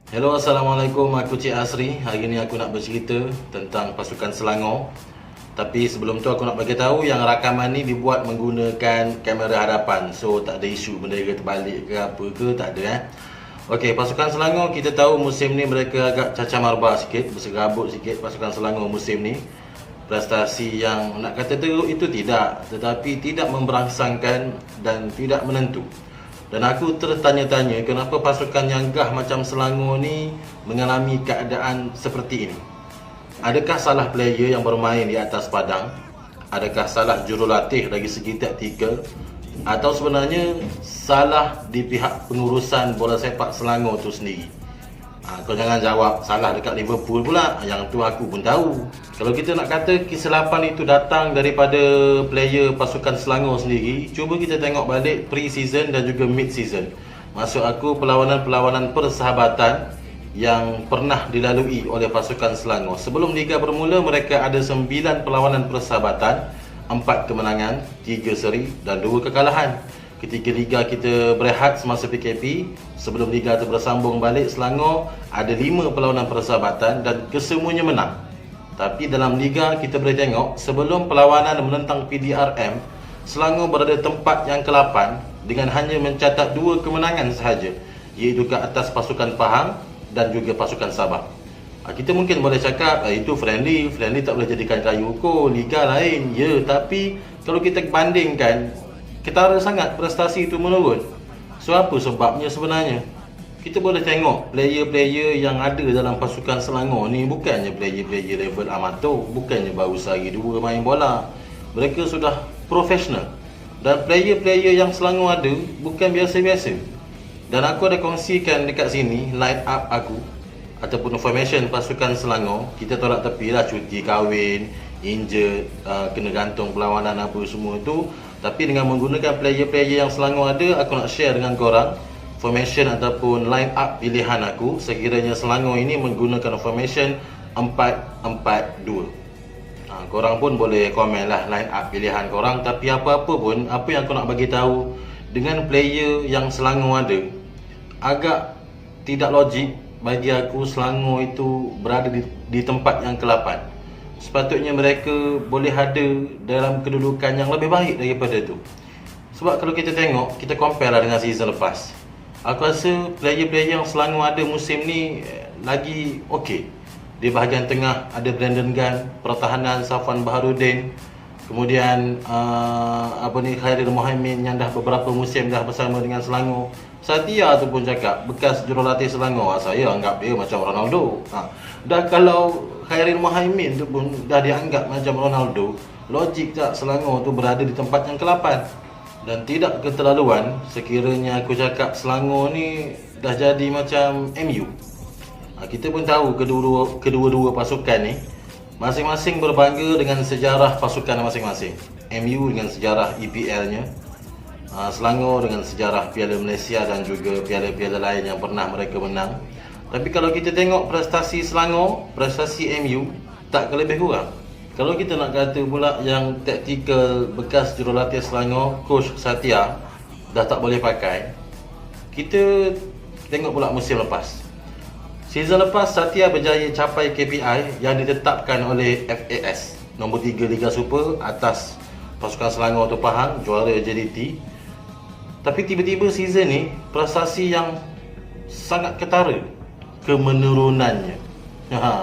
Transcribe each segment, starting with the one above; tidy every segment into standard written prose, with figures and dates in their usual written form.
Hello, Assalamualaikum. Aku Cik Asri. Hari ni aku nak bercerita tentang pasukan Selangor. Tapi sebelum tu aku nak bagi tahu yang rakaman ni dibuat menggunakan kamera hadapan. So tak ada isu benda ke terbalik ke apa ke, tak ada Okey, pasukan Selangor kita tahu musim ni mereka agak cacah marba sikit, berserabut sikit pasukan Selangor musim ni. Prestasi yang nak kata teruk itu tidak, tetapi tidak memberangsangkan dan tidak menentu. Dan aku tertanya-tanya kenapa pasukan yang gah macam Selangor ni mengalami keadaan seperti ini. Adakah salah player yang bermain di atas padang? Adakah salah jurulatih dari segi taktikal? Atau sebenarnya salah di pihak pengurusan bola sepak Selangor tu sendiri? Kau jangan jawab salah dekat Liverpool pula. Yang tu aku pun tahu. Kalau kita nak kata kesilapan itu datang daripada player pasukan Selangor sendiri, cuba kita tengok balik pre-season dan juga mid-season. Maksud aku perlawanan-perlawanan persahabatan yang pernah dilalui oleh pasukan Selangor. Sebelum Liga bermula, mereka ada 9 perlawanan persahabatan, 4 kemenangan, 3 seri dan 2 kekalahan. Ketika Liga kita berehat semasa PKP, sebelum Liga itu bersambung balik, Selangor ada 5 perlawanan persahabatan dan kesemuanya menang. Tapi dalam Liga kita boleh tengok, sebelum perlawanan menentang PDRM, Selangor berada tempat yang ke-8 dengan hanya mencatat 2 kemenangan sahaja, iaitu ke atas pasukan Pahang dan juga pasukan Sabah. Kita mungkin boleh cakap itu friendly tak boleh jadikan kayu ukur, Liga lain. Ya, tapi kalau kita bandingkan, ketara sangat prestasi itu menurun. So apa sebabnya sebenarnya? Kita boleh tengok player-player yang ada dalam pasukan Selangor ni bukannya player-player level amatur, bukannya baru sehari dua main bola. Mereka sudah profesional. Dan player-player yang Selangor ada bukan biasa-biasa. Dan aku ada kongsikan dekat sini line up aku ataupun formation pasukan Selangor. Kita tolak tepi lah cuti kahwin, injured, kena gantung perlawanan apa semua tu. Tapi dengan menggunakan player-player yang Selangor ada, aku nak share dengan korang formation ataupun line up pilihan aku. Sekiranya Selangor ini menggunakan formation 4-4-2. Korang pun boleh komen lah line up pilihan korang. Tapi apa-apa pun, apa yang aku nak bagi tahu, dengan player yang Selangor ada, agak tidak logik bagi aku Selangor itu berada di tempat yang ke-8. Sepatutnya mereka boleh ada dalam kedudukan yang lebih baik daripada itu. Sebab kalau kita tengok, kita compare lah dengan season lepas, aku rasa player-player yang Selangor ada musim ni lagi okey. Di bahagian tengah ada Brandon Gunn, pertahanan Safwan Baharudin, kemudian Khairil Mohamed yang dah beberapa musim dah bersama dengan Selangor. Satya tu pun cakap bekas jurulatih Selangor, saya anggap dia macam Ronaldo. Dah kalau Khairil Mohamed tu pun dah dianggap macam Ronaldo, logik tak Selangor tu berada di tempat yang ke-8. Dan tidak keterlaluan sekiranya aku cakap Selangor ni dah jadi macam MU. Kita pun tahu kedua-dua pasukan ni masing-masing berbangga dengan sejarah pasukan masing-masing. MU dengan sejarah EPL-nya, Selangor dengan sejarah Piala Malaysia dan juga piala-piala lain yang pernah mereka menang. Tapi kalau kita tengok prestasi Selangor, prestasi MU tak lebih kurang. Kalau kita nak kata pula yang taktikal bekas jurulatih Selangor, Coach Satya dah tak boleh pakai, kita tengok pula musim lepas. Season lepas Satya berjaya capai KPI yang ditetapkan oleh FAS, nombor 3 Liga Super atas pasukan Selangor tu Pahang, juara JDT. Tapi tiba-tiba season ni prestasi yang sangat ketara kemenurunannya.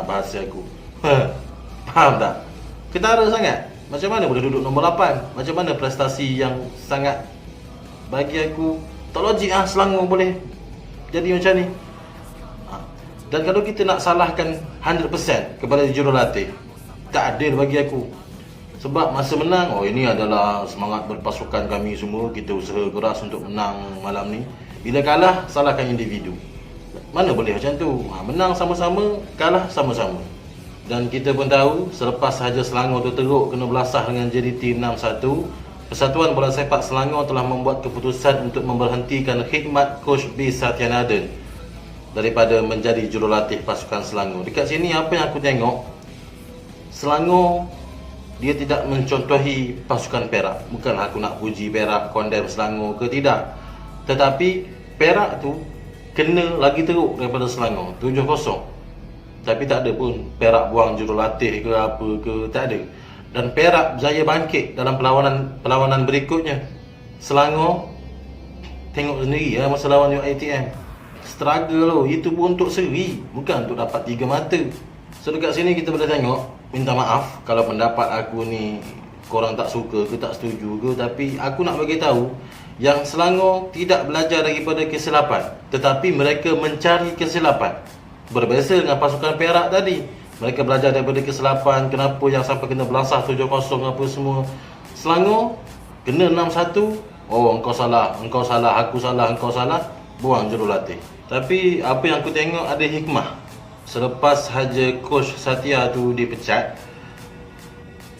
Bahasa aku. Faham tak? Ketara sangat. Macam mana boleh duduk nombor 8? Macam mana prestasi yang sangat, bagi aku tak logik Selangor boleh jadi macam ni. Dan kalau kita nak salahkan 100% kepada jurulatih, tak adil bagi aku. Sebab masa menang, ini adalah semangat berpasukan kami semua, kita usaha keras untuk menang malam ni. Bila kalah, salahkan individu. Mana boleh macam tu? Menang sama-sama, kalah sama-sama. Dan kita pun tahu, selepas sahaja Selangor tu teruk kena belasah dengan JDT 6-1, Persatuan Bola Sepak Selangor telah membuat keputusan untuk memberhentikan khidmat Coach B. Satyanaden daripada menjadi jurulatih pasukan Selangor. Dekat sini apa yang aku tengok, Selangor dia tidak mencontohi pasukan Perak. Bukan aku nak puji Perak, condemn Selangor ke, tidak. Tetapi Perak tu kena lagi teruk daripada Selangor 7-0. Tapi tak ada pun Perak buang jurulatih ke apa ke, tak ada. Dan Perak berjaya bangkit dalam perlawanan berikutnya. Selangor tengok sendiri lah masa lawan UiTM, struggle loh. Itu pun untuk seri, bukan untuk dapat 3 mata. So dekat sini kita boleh tengok, minta maaf kalau pendapat aku ni korang tak suka ke, tak setuju ke, tapi aku nak bagi tahu yang Selangor tidak belajar daripada kesilapan, tetapi mereka mencari kesilapan. Berbeza dengan pasukan Perak tadi, mereka belajar daripada kesilapan. Kenapa yang sampai kena belasah 7-0 apa semua. Selangor kena 6-1, oh engkau salah, aku salah, engkau salah, buang jurulatih. Tapi apa yang aku tengok ada hikmah. Selepas sahaja Coach Satya tu dipecat,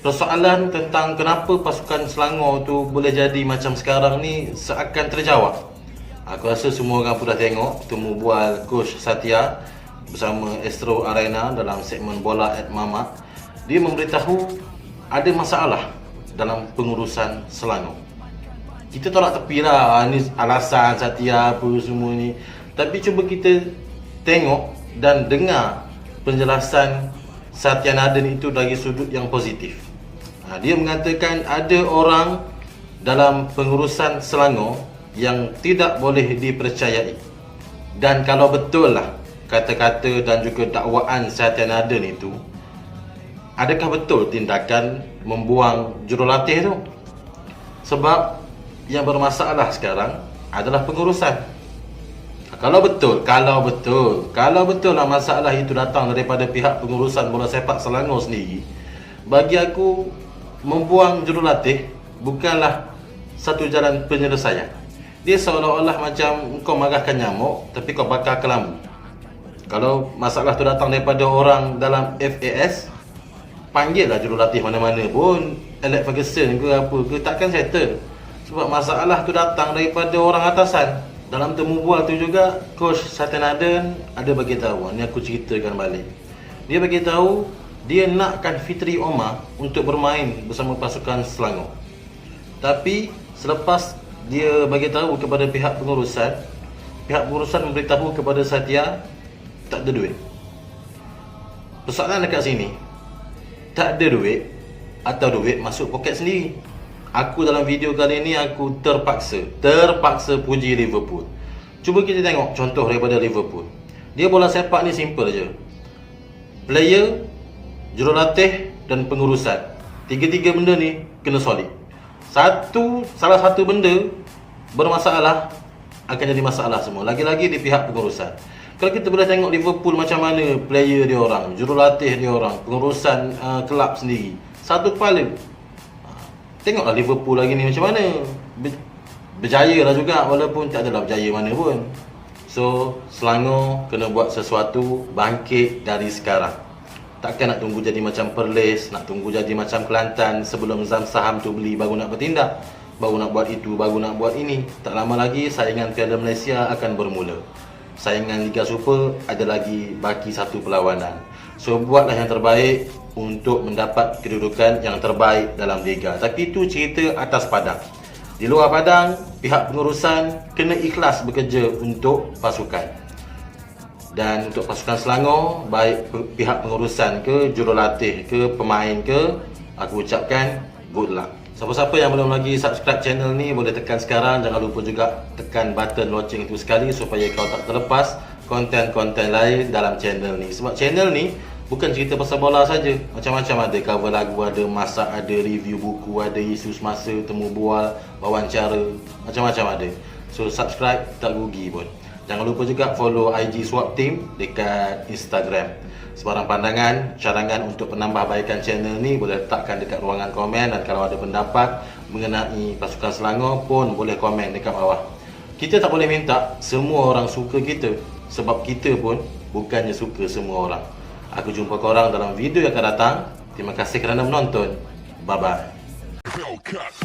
persoalan tentang kenapa pasukan Selangor tu boleh jadi macam sekarang ni seakan terjawab. Aku rasa semua orang pun dah tengok temu bual Coach Satya bersama Astro Arena dalam segmen Bola at Mamak. Dia memberitahu ada masalah dalam pengurusan Selangor. Kita tolak tepi lah, ni alasan Satya apa semua ni. Tapi cuba kita tengok dan dengar penjelasan Satya Naden itu dari sudut yang positif. Dia mengatakan ada orang dalam pengurusan Selangor yang tidak boleh dipercayai. Dan kalau betul lah kata-kata dan juga dakwaan Satya Naden itu, adakah betul tindakan membuang jurulatih tu? Sebab yang bermasalah sekarang adalah pengurusan. Kalau betul lah masalah itu datang daripada pihak pengurusan bola sepak Selangor sendiri, bagi aku membuang jurulatih bukanlah satu jalan penyelesaian. Dia seolah-olah macam kau marahkan nyamuk tapi kau bakar kelambu. Kalau masalah tu datang daripada orang dalam FAS, panggillah jurulatih mana-mana pun, Alex Ferguson ke apa ke, takkan settle. Sebab masalah tu datang daripada orang atasan. Dalam temu bual tu juga Coach Satya Naden ada bagi tahu, ni aku ceritakan balik. Dia bagi tahu dia nakkan Fitri Omar untuk bermain bersama pasukan Selangor. Tapi selepas dia bagi tahu kepada pihak pengurusan memberitahu kepada Satya tak ada duit. Persoalan dekat sini, tak ada duit atau duit masuk poket sendiri. Aku dalam video kali ni aku terpaksa puji Liverpool. Cuba kita tengok contoh daripada Liverpool. Dia bola sepak ni simple je. Player, jurulatih dan pengurusan. Tiga-tiga benda ni kena solid. Salah satu benda bermasalah akan jadi masalah semua. Lagi-lagi di pihak pengurusan. Kalau kita boleh tengok Liverpool macam mana player dia orang, jurulatih dia orang, pengurusan kelab sendiri, satu kepala. Tengoklah Liverpool lagi ni macam mana. Berjaya lah juga walaupun tak adalah berjaya mana pun. So Selangor kena buat sesuatu, bangkit dari sekarang. Takkan nak tunggu jadi macam Perlis, nak tunggu jadi macam Kelantan sebelum zam saham tu beli baru nak bertindak, baru nak buat itu, baru nak buat ini. Tak lama lagi saingan Piala Malaysia akan bermula. Saingan Liga Super ada lagi baki satu perlawanan. So buatlah yang terbaik untuk mendapat kedudukan yang terbaik dalam Liga. Tapi itu cerita atas padang. Di luar padang, pihak pengurusan kena ikhlas bekerja untuk pasukan. Dan untuk pasukan Selangor, baik pihak pengurusan ke, jurulatih ke, pemain ke, aku ucapkan good luck. Siapa-siapa yang belum lagi subscribe channel ni, boleh tekan sekarang. Jangan lupa juga tekan button lonceng itu sekali supaya kau tak terlepas konten-konten lain dalam channel ni. Sebab channel ni bukan cerita pasal bola saja, macam-macam ada, cover lagu ada, masak ada, review buku ada, isu semasa, temu bual, wawancara, macam-macam ada. So subscribe, tak rugi pun. Jangan lupa juga follow IG Swap Team dekat Instagram. Sebarang pandangan, cadangan untuk penambahbaikan channel ni boleh letakkan dekat ruangan komen. Dan kalau ada pendapat mengenai pasukan Selangor pun boleh komen dekat bawah. Kita tak boleh minta semua orang suka kita, sebab kita pun bukannya suka semua orang. Aku jumpa korang dalam video yang akan datang. Terima kasih kerana menonton. Bye-bye.